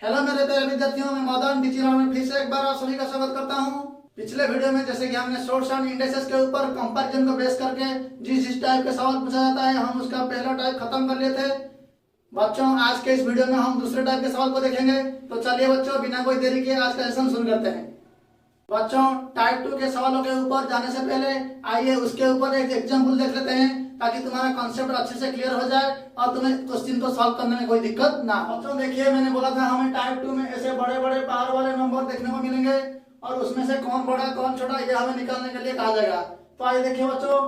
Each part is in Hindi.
हेलो मेरे प्यारे विद्यार्थियों, मैं मदन टीचर में फिर से एक बार आप सभी का स्वागत करता हूं। पिछले वीडियो में जैसे कि हमने शॉर्ट्स एंड इंडेक्सेस के ऊपर कंपैरिजन को बेस करके जिस टाइप के सवाल पूछा जाता है हम उसका पहला टाइप खत्म कर लिए थे। बच्चों आज के इस वीडियो में हम दूसरे टाइप के सवाल को देखेंगे। तो चलिए बच्चों बिना कोई देरी किए आज का सेशन शुरू करते हैं। बच्चों टाइप 2 के सवालों के ऊपर जाने से पहले आइए उसके ऊपर एक एग्जाम्पल देख लेते हैं ताकि तुम्हारा कॉन्सेप्ट अच्छे से क्लियर हो जाए और तुम्हें क्वेश्चन को सॉल्व करने में कोई दिक्कत ना हो। बच्चों देखिए, मैंने बोला था हमें टाइप 2 में ऐसे बड़े बड़े पावर वाले नंबर देखने को मिलेंगे और उसमें से कौन बड़ा कौन छोटा ये हमें निकालने के लिए कहा जाएगा। तो आइए देखिए बच्चों,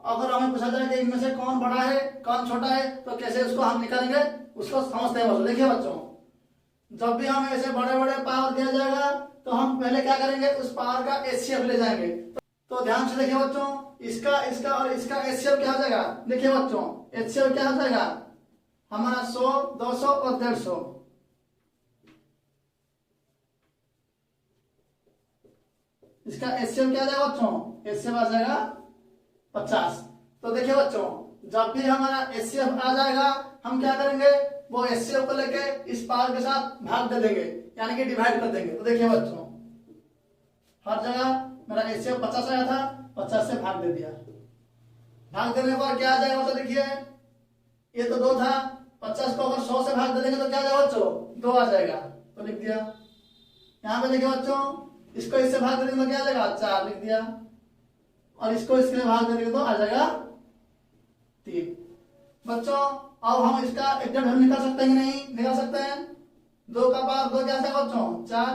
अगर हमें पूछा जाए कि इनमें से कौन बड़ा है कौन छोटा है तो कैसे उसको हम निकालेंगे उसको समझते हैं। बच्चों देखिए बच्चों, जब भी हमें ऐसे बड़े बड़े पावर दिया जाएगा तो हम पहले क्या करेंगे, उस पावर का एचसीएफ ले जाएंगे। तो ध्यान से देखिए बच्चों, इसका इसका और इसका एचसीएफ क्या हो जाएगा। देखिए बच्चों एचसीएफ क्या हो जाएगा हमारा 100, 200 और 150। इसका एचसीएफ क्या आ जाएगा बच्चों, एचसीएफ आ जाएगा 50। तो देखिए बच्चों, जब भी हमारा एचसीएफ आ जाएगा हम क्या करेंगे, वो एचसीएफ को लेके इस पावर के साथ भाग दे देंगे यानी कि डिवाइड कर देंगे। तो देखिए बच्चों, हर जगह मेरा एचसीएफ 50 आया था, 50 से भाग दे दिया। भाग देने पर क्या आ जाएगा बच्चों, देखिए ये तो 2 था, 50 को अगर 100 से भाग दे देंगे तो क्या आ जाएगा बच्चों, 2 आ जाएगा। तो लिख दिया। यहाँ पे देखिए बच्चों, इसको इससे भाग दे देंगे तो क्या आ जाएगा 4, लिख दिया। और इसको इसके भाग दे देंगे तो आ जाएगा 3। बच्चों अब हम इसका एग्जैक्ट वैल्यू निकाल सकते हैं कि नहीं, निकाल सकते हैं। 2 का पावर 2 क्या है बच्चों 4,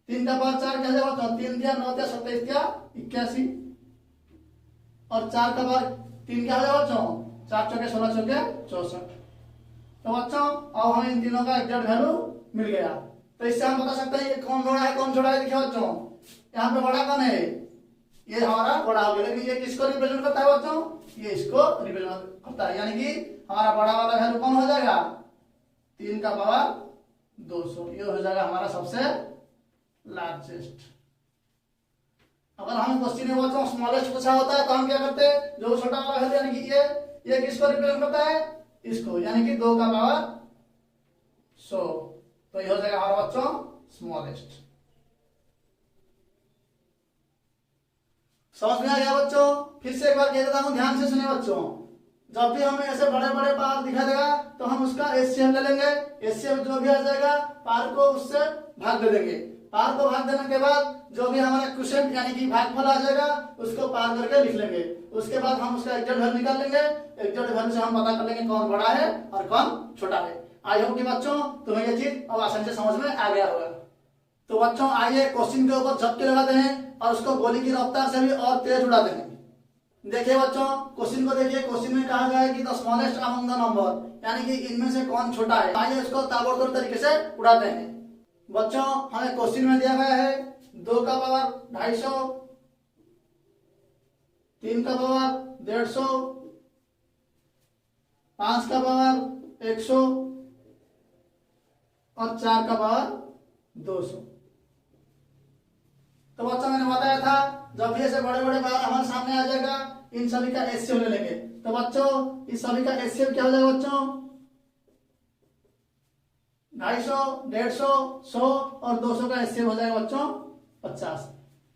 3 का पावर 4 क्या है बच्चों 3 दिया, 9 दिया 27 दिया 81 और 4 का पावर 3 क्या है बच्चों 4 चौके 16 चौके 64। तो बच्चों अब हमें इन तीनों का एग्जैक्ट वैल्यू मिल गया। तो इससे हम बता सकते हैं ये कौन बड़ा है कौन छोटा है। देखिए बच्चों यहाँ पे बड़ा कौन है, ये हमारा बड़ा हो गया, लेकिन ये किसको रिप्रेजेंट करता है बच्चों, ये इसको रिप्रेजेंट करता है। यानी कि हमारा बड़ा वाला वैल्यू कौन हो जाएगा 3 का पावर 200, ये हो जाएगा हमारा सबसे लार्जेस्ट। अगर हम क्वेश्चन में बच्चों स्मॉलेस्ट पूछा होता है तो हम क्या करते हैं, जो छोटा वाला वैल्यू यानी कि ये किसको रिप्रेजेंट करता है, इसको, यानी कि 2 का पावर 100। तो ये हो जाएगा हमारा बच्चों स्मॉलेस्ट। समझ में आ गया बच्चों। फिर से एक बार कह देता हूं, ध्यान से सुनिए बच्चों। जब भी हमें ऐसे बड़े बड़े पावर दिखा देगा तो हम उसका एचसीएफ ले लेंगे। एचसीएफ जो भी आ जाएगा पावर को उससे भाग दे देंगे। पावर को भाग देने के बाद जो भी हमारा क्वोशिएंट यानी कि भागफल आ जाएगा उसको पार करके लिख लेंगे। उसके बाद हम उसका एग्जैक्ट वैल्यू निकाल लेंगे। एग्जैक्ट वैल्यू से हम पता कर लेंगे कौन बड़ा है और कौन छोटा है। आई होप कि बच्चों तुम्हें ये चीज अब आसानी से समझ में आ गया होगा। तो बच्चों आइए क्वेश्चन के ऊपर झपके लगाते हैं और उसको गोली की रफ्तार से भी और तेज उड़ाते हैं। देखिए बच्चों क्वेश्चन को देखिए, क्वेश्चन में कहा गया है कि the smallest among the number, यानी कि इनमें से कौन छोटा है। आइए इसको ताबड़तोड़ तरीके से उड़ाते हैं। बच्चों हमें क्वेश्चन में दिया गया है 2 का पावर 250, 3 का पावर 150, 5 का पावर 100 और 4 का पावर 200। तो बच्चों मैंने बताया था जब भी ऐसे बड़े बड़े पावर हमारे सामने आ जाएगा इन सभी का एचसीएफ ले लेंगे। तो बच्चों इस सभी का एचसीएफ क्या हो जाएगा बच्चों 250, 150, 100 और 200 का एचसीएफ हो जाएगा बच्चों 50।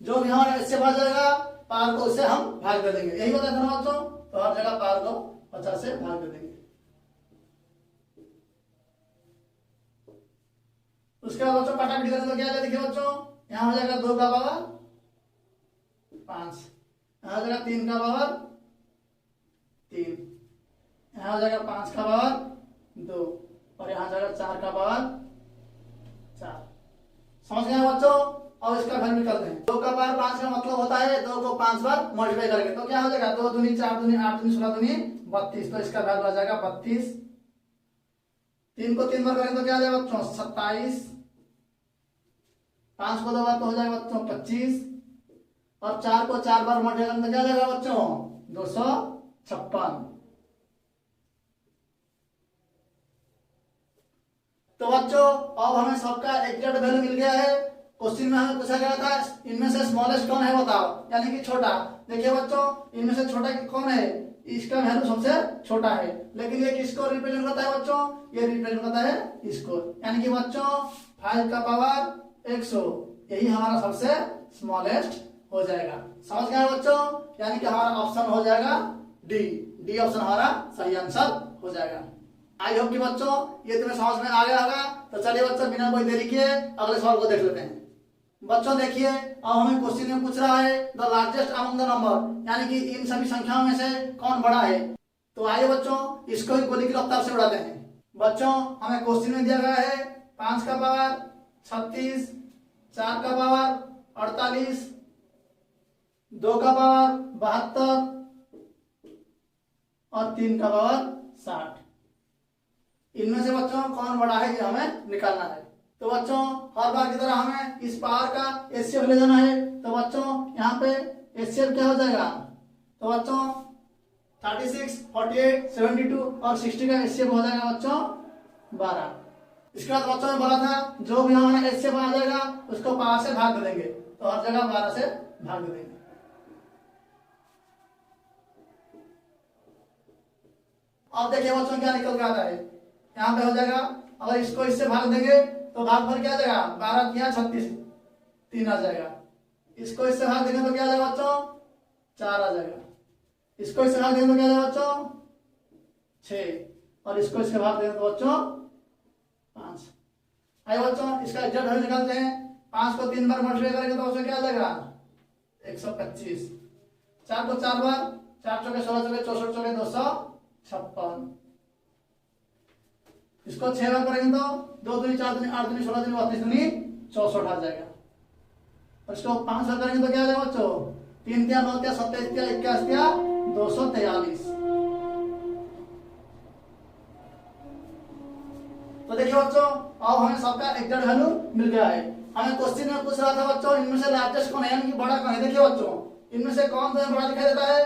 जो भी हमारा एचसीएफ आ जाएगा पावर को उससे हम भाग दे देंगे। यही बताया था बच्चों। तो हर जगह पावर को 50 से भाग दे देंगे। उसके बाद बच्चों काटापीटी करें तो क्या आ देखिए बच्चों, यहाँ हो जाएगा 2 का पावर 5, यहाँ हो जाएगा 3 का पावर 3, यहाँ हो जाएगा 5 का पावर 2 और यहाँ जाएगा 4 का पावर 4। समझ गए बच्चों। और इसका वैल्यू निकालते हैं। 2 का पावर 5 का मतलब होता है 2 को 5 बार मल्टीप्लाई करेंगे तो क्या हो जाएगा 2 दूनी 4 दूनी 8 दूनी 16 दूनी 32। तो इसका वैल्यू आ जाएगा 32। 3 को 3 बार करेंगे तो क्या आ जाएगा बच्चों 27। 5 को 2 बार तो हो जाएगा बच्चों 25 और 4 को 4 बार मल्टीप्लाई करेंगे तो क्या आ जाएगा बच्चों 256। तो बच्चों अब हमें सबका एग्जैक्ट वैल्यू मिल गया है। क्वेश्चन में हमें पूछा गया था इनमें से स्मॉलेस्ट कौन है बताओ, यानी कि छोटा। देखिए बच्चों इनमें से छोटा कौन है, इसका वैल्यू सबसे छोटा है, लेकिन ये किसको रिप्रेजेंट करता है बच्चों, ये रिप्रेजेंट करता है इसको, यानी कि बच्चों 5 का पावर 100 यही हमारा सबसे स्मॉलेस्ट हो जाएगा। समझ गए बच्चों, यानी कि हमारा ऑप्शन हो जाएगा डी, डी ऑप्शन हमारा सही आंसर हो जाएगा। आई होप कि बच्चों ये तुम्हें समझ में आ गया होगा। तो चलिए बच्चों बिना कोई देरी किए अगले सवाल को देख लेते हैं। बच्चों देखिए, अब हमें क्वेश्चन में पूछ रहा है the largest among the number, यानी कि इन सभी संख्याओं में से कौन बड़ा है। तो आइए बच्चों इसको ही गोली की रफ्तार से उड़ाते हैं। बच्चों हमें क्वेश्चन में दिया गया है 5 का पावर 36, 4 का पावर 48, 2 का पावर 72 और 3 का पावर 60। इनमें से बच्चों कौन बड़ा है ये हमें निकालना है। तो बच्चों हर बार की तरह हमें इस पावर का एचसीएफ ले जाना है। तो बच्चों यहाँ पे एचसीएफ क्या हो जाएगा, तो बच्चों 36, 48, 72 और 60 का एचसीएफ हो जाएगा बच्चों 12। इसके बाद बच्चों ने बोला था जो भी हमारा एचसीएफ आ जाएगा उसको पावर से भाग दे देंगे, तो हर जगह 12 से भाग दे देंगे। अब देखिए बच्चों क्या निकल के आता है, यहाँ पे हो जाएगा अगर इसको इससे भाग देंगे तो भागफल क्या आ जाएगा 12 किया 36 3 आ जाएगा। इसको इससे भाग देंगे तो क्या आ जाएगा बच्चों 4 आ जाएगा। इसको इससे भाग देंगे तो क्या आ जाएगा बच्चों 6 और इसको इससे भाग देंगे तो बच्चों 5। आइए बच्चों इसका एग्जैक्ट वैल्यू निकालते हैं। 5 को 3 बार मल्टीप्लाई करेंगे तो उसमें क्या आ जाएगा 125। 4 को 4 बार 4 चौके 16 चौके 64 चौके 256। इसको 6 बार करेंगे तो 2 दूनी 4 दूनी 8 दूनी 16 दूनी 32 दूनी 64 आ जाएगा। और इसको 5 बार करेंगे तो क्या आ जाएगा बच्चों 3 क्या 9 क्या 27 क्या 21 क्या 243। तो देखिए बच्चों अब हमें सबका एग्जैक्ट वैल्यू मिल गया है। हमें क्वेश्चन में पूछ रहा था बच्चों इनमें से लार्जेस्ट कौन है, यानी कि बड़ा कौन है। देखिए बच्चों इनमें से कौन सा बड़ा दिखाई देता है,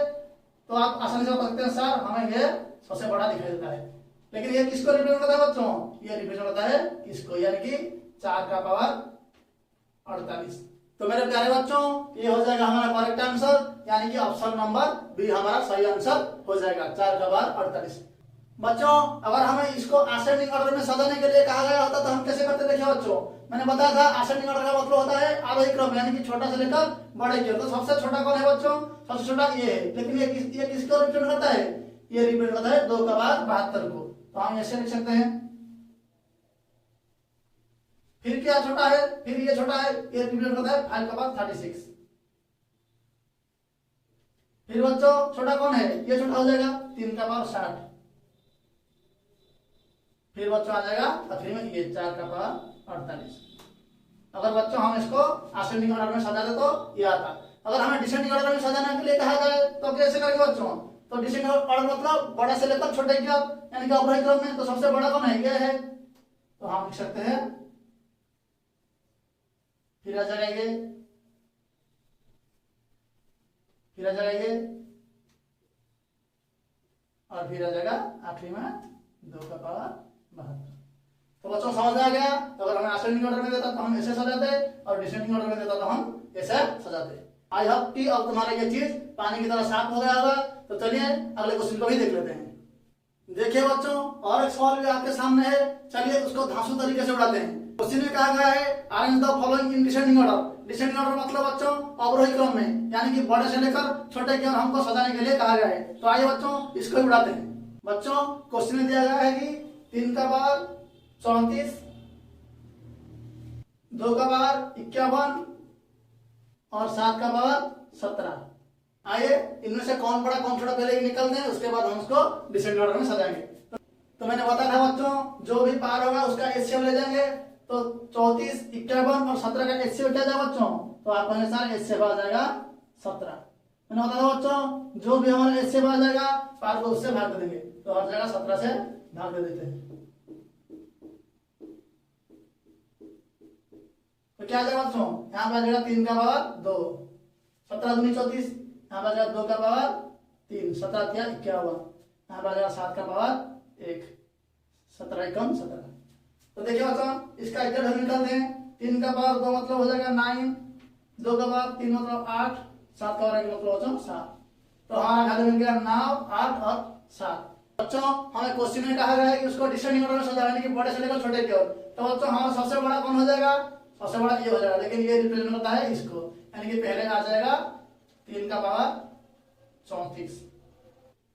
तो आप आसानी से बता सकते हैं सर हमें ये सबसे बड़ा दिखाई देता है। लेकिन ये किसको रिप्रेजेंट करता है बच्चों, ये रिप्रेजेंट करता है इसको, यानी कि 4 का पावर 48। तो मेरे प्यारे बच्चों ये हो जाएगा हमारा करेक्ट आंसर, यानी कि ऑप्शन नंबर बी हमारा सही आंसर हो जाएगा 4 का पावर 48। बच्चों अगर हमें इसको असेंडिंग ऑर्डर में सजाने के लिए कहा गया होता तो हम कैसे करते। देखिए बच्चों मैंने बताया था असेंडिंग ऑर्डर का मतलब होता है आरोही क्रम, यानी कि छोटा से लेकर बड़े की ओर। तो सबसे छोटा कौन है बच्चों, सबसे छोटा ये है। लेकिन ये किसको रिप्रेजेंट करता है, ये रिप्रेजेंट करता है 2 का पावर 72 को। तो हम ऐसे लिख सकते हैं। फिर क्या छोटा है, फिर ये छोटा है, ये रिप्रेजेंट करता है 5 का पावर 36। फिर बच्चों छोटा कौन है, ये छोटा हो जाएगा 3 का पावर 60। फिर बच्चों आ जाएगा आखिरी में ये 4 का पावर 48। अगर बच्चों हम इसको असेंडिंग ऑर्डर में सजा दे तो ये आता। अगर हमें डिसेंडिंग ऑर्डर में सजाने के लिए कहा जाए तो कैसे करेंगे बच्चों, तो डिसेंडिंग ऑर्डर मतलब बड़ा से लेकर छोटे की ओर, यानी कि अवरोही क्रम में। तो सबसे बड़ा कौन है, ये है। तो हम लिख सकते हैं फिर आ जाएगा ये, फिर आ जाएगा ये और फिर आ जाएगा आखिरी में 2 का पावर 72। तो बच्चों समझ में आ गया। तो अगर हमें असेंडिंग ऑर्डर में देता तो हम ऐसे सजाते और डिसेंडिंग ऑर्डर में देता तो हम ऐसे सजाते। आई होप कि अब तुम्हारा ये चीज पानी की तरह साफ हो गया होगा। तो चलिए अगले क्वेश्चन को भी देख लेते हैं। देखिए बच्चों और एक सवाल भी आपके सामने है, चलिए उसको धांसू तरीके से उड़ाते हैं। क्वेश्चन में कहा गया है arrange the following in descending order. Descending order मतलब बच्चों अवरोही क्रम में, यानी कि बड़े से लेकर छोटे की ओर हमको सजाने के लिए कहा गया है। तो आइए बच्चों इसको उड़ाते हैं। बच्चों क्वेश्चन में दिया गया है कि 3 का पावर 34, 2 का पावर 51 और 7 का पावर 17। आइए इनमें से कौन बड़ा कौन छोटा पहले निकलते हैं, उसके बाद हम उसको डिसेंडिंग ऑर्डर में सजाएंगे। तो मैंने बताया था बच्चों जो भी पावर होगा उसका एचसीएफ ले जाएंगे। तो 34, 51 और 17 का एचसीएफ क्या जाएगा बच्चों, तो आपके अनुसार एचसीएफ आ जाएगा 17। मैंने बताया था बच्चों जो भी हमारा एचसीएफ आ जाएगा पावर को उससे भाग देंगे। तो हर जगह 17 से भाग दे देते हैं। तो क्या आ जाएगा बच्चों, यहाँ पे आ जाएगा 3 का पावर 2, 17 दूनी 34, यहाँ पे आ जाएगा 2 का पावर 3, 17 क्या 51, यहाँ पे आ जाएगा 7 का पावर 1, 17 एकम 17। तो देखिए बच्चों इसका एग्जैक्ट वैल्यू निकालते हैं। 3 का पावर 2 मतलब हो जाएगा 9, 2 का पावर 3 मतलब 8, 7 का पावर 1 मतलब हो जाएगा 7। तो हमारा वैल्यू मिल गया 9, 8 और 7। बच्चों हमें क्वेश्चन में कहा गया है कि उसको डिसेंडिंग ऑर्डर में सजाना, यानी कि बड़े से लेकर छोटे की ओर। तो बच्चों हमारा सबसे बड़ा कौन हो जाएगा? सबसे बड़ा ये हो जाएगा, लेकिन ये रिप्रेजेंट होता है इसको, यानी कि पहले आ जाएगा 3 का पावर 34।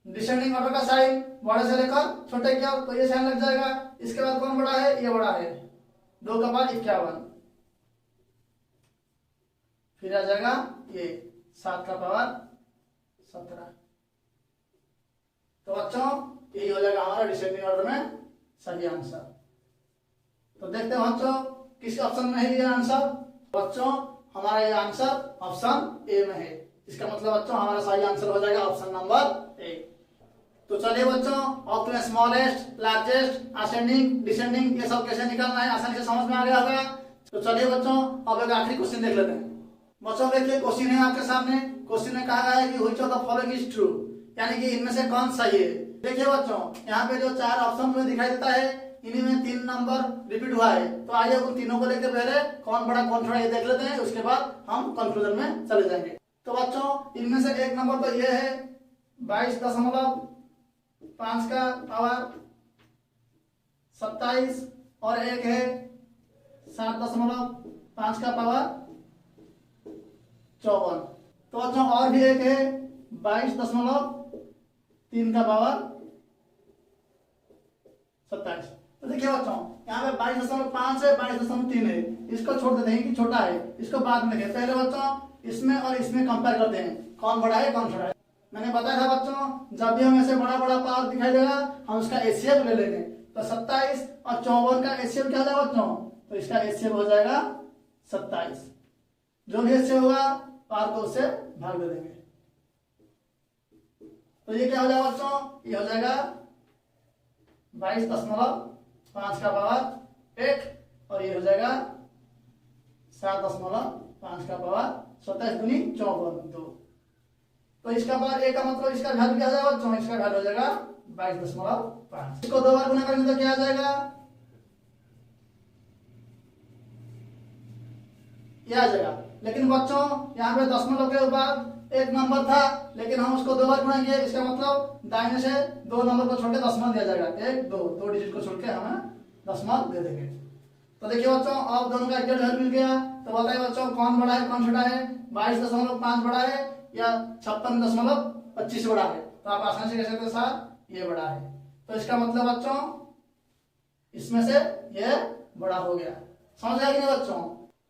डिसेंडिंग ऑर्डर का साइन बड़े से लेकर छोटे की ओर, तो ये साइन लग जाएगा। इसके बाद कौन बड़ा है? ये बड़ा है, 2 का पावर 51। फिर आ जाएगा ये 7 का पावर 17। तो बच्चों यही हो जाएगा हमारा डिसेंडिंग ऑर्डर में सही आंसर। तो देखते हैं बच्चों किस ऑप्शन में है ये आंसर। बच्चों हमारा ये आंसर ऑप्शन ए में है, इसका मतलब बच्चों हमारा सही आंसर हो जाएगा ऑप्शन नंबर ए। तो चलिए बच्चों अब तुम्हें स्मॉलेस्ट, लार्जेस्ट, असेंडिंग, डिसेंडिंग ये सब कैसे निकालना है आसानी से समझ में आ गया होगा। तो चलिए बच्चों अब एक आखिरी क्वेश्चन देख लेते हैं। बच्चों देखिए क्वेश्चन है आपके सामने। क्वेश्चन में कहा गया है कि which of the following is true, यानी कि इनमें से कौन सही है। देखिए बच्चों यहाँ पे जो 4 ऑप्शन में दिखाई देता है, इन्हीं में 3 नंबर रिपीट हुआ है। तो आइए उन तीनों को लेकर पहले कौन बड़ा कौन छोटा ये देख लेते हैं, उसके बाद हम कंक्लूजन में चले जाएंगे। तो बच्चों इनमें से एक नंबर तो ये है 22.5 का पावर 27 और एक है 7.5 का पावर 54। तो बच्चों और भी एक है 22.3 का पावर 27। तो देखिए बच्चों यहाँ पे 22.5 है, 22.3 है, इसको छोड़ देते हैं कि छोटा है, इसको बाद में देखें। पहले बच्चों इसमें और इसमें कंपेयर करते हैं कौन बड़ा है कौन छोटा है। मैंने बताया था बच्चों जब भी हमें से बड़ा बड़ा पावर दिखाई देगा हम उसका एचसीएफ ले लेंगे। तो 27 और 54 का एचसीएफ क्या हो जाएगा बच्चों? तो इसका एचसीएफ हो जाएगा 27। जो भी एचसीएफ होगा पावर को उससे भाग दे देंगे। तो ये क्या हो जाएगा बच्चों? ये हो जाएगा 22.5 का पावर 1 और ये हो जाएगा 7.5 का पावर 27 दूनी 54 2। तो इसका पावर 1 का मतलब इसका वैल्यू क्या हो जाएगा बच्चों? इसका वैल्यू हो जाएगा 22.5। इसको 2 बार गुना करेंगे तो क्या आ जाएगा? ये आ जाएगा। लेकिन बच्चों यहाँ पे दशमलव के बाद एक नंबर था, लेकिन हम उसको 2 बार गुणा किए, इसका मतलब दाहिने से 2 नंबर को छोड़ के दशमलव दिया जाएगा। 1 2 डिजिट को छोड़ के हमें दशमलव दे देंगे। तो देखिए बच्चों अब दोनों का एग्जैक्ट वैल्यू मिल गया। तो बताइए बच्चों कौन बड़ा है कौन छोटा है? 22.5 बड़ा है या 56.25 बड़ा है? तो आप आसानी से कह सकते हैं सर ये बड़ा है। तो इसका मतलब बच्चों इसमें से ये बड़ा हो गया। समझ गया कि नहीं बच्चों?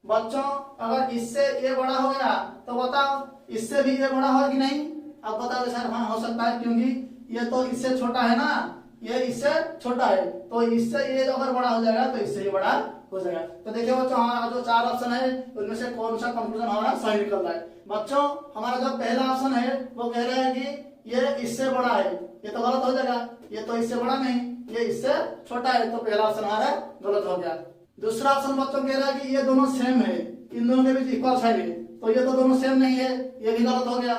बच्चों अगर इससे ये बड़ा हो गया तो बताओ इससे भी ये बड़ा होगा कि नहीं? अब बताओ सर हाँ हो सकता है, क्योंकि ये तो इससे छोटा है ना, ये इससे छोटा है, तो इससे ये अगर बड़ा हो जाएगा तो इससे ये बड़ा हो जाएगा। तो देखिए बच्चों हमारा जो 4 ऑप्शन है उनमें से कौन सा कंक्लूजन हमारा सही निकल रहा है। बच्चों हमारा जो पहला ऑप्शन है वो कह रहा है कि ये इससे बड़ा है, ये तो गलत हो जाएगा। ये तो इससे बड़ा नहीं, ये इससे छोटा है, तो पहला ऑप्शन हमारा गलत हो गया। दूसरा ऑप्शन बच्चों कह रहा है कि ये दोनों सेम है, इन दोनों के बीच इक्वल साइन है, तो ये तो दोनों सेम नहीं है, ये भी गलत हो गया।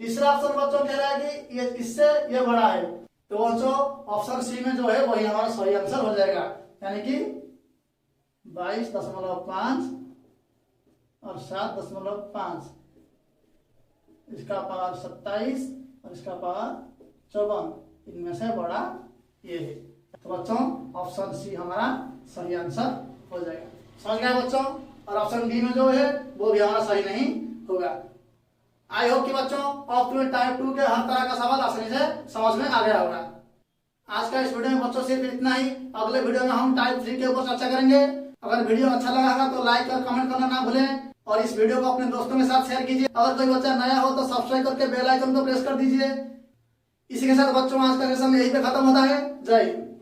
तीसरा ऑप्शन बच्चों कह रहा है कि ये इससे ये बड़ा है, तो बच्चों ऑप्शन सी में जो है वही हमारा सही आंसर हो जाएगा, यानी कि 22.5 और 7.5, इसका पावर 27 और इसका पावर 54, इनमें से बड़ा ये है। तो बच्चों ऑप्शन सी हमारा सही आंसर हो जाएगा। समझ गए बच्चों? और ऑप्शन डी में जो है वो भी हमारा सही नहीं होगा। आई होप कि बच्चों अब तुम्हें टाइप 2 के हर तरह का सवाल आसानी से समझ में आ गया होगा। आज का इस वीडियो में बच्चों सिर्फ इतना ही। अगले वीडियो में हम टाइप 3 के ऊपर चर्चा करेंगे। अगर वीडियो अच्छा लगा होगा तो लाइक और कमेंट करना ना भूलें, और इस वीडियो को अपने दोस्तों के साथ शेयर कीजिए। अगर कोई बच्चा नया हो तो सब्सक्राइब करके बेल आइकन को प्रेस कर दीजिए। इसी के साथ बच्चों आज का सेशन यहीं पे खत्म होता है। जय हिंद।